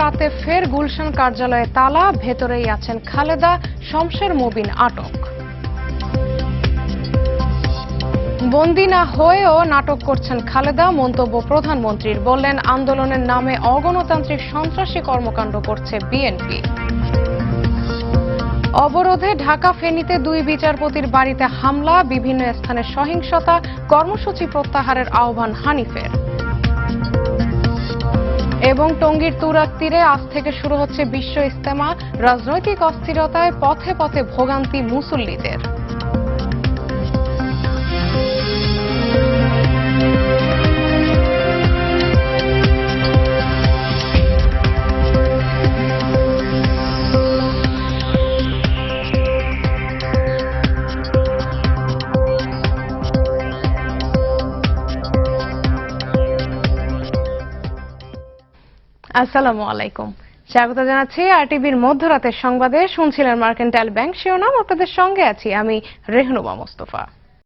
রাতে ফের গুলশান কার্যালয়ে তালা, ভেতরেই আছেন খালেদা, শমশের মুবিন আটক। বন্দী না হয়েও নাটক করছেন খালেদা, মন্তব্য প্রধানমন্ত্রীর। বললেন, আন্দোলনের নামে অগণতান্ত্রিক সন্ত্রাসী কর্মকাণ্ড করছে বিএনপি। অবরোধে ঢাকা ফেনীতে 2 বিচারপতির বাড়িতে হামলা, বিভিন্ন স্থানে সহিংসতা, কর্মসূচি প্রত্যাহারের আহ্বান হানিফের। এবং টঙ্গীর তুরাগ তীরে আজ থেকে শুরু হচ্ছে বিশ্ব ইজতেমা, রাজনৈতিক অস্থিরতায় পথে পথে ভোগান্তি মুসল্লিদের। আসসালামু আলাইকুম, স্বাগত জানাচ্ছি আরটিভির মধ্যরাতের সংবাদে। শুনছিলেন মার্কেন্টাইল ব্যাংক শিরোনাম, আপনাদের সঙ্গে আছি আমি রেহনুমা মোস্তফা।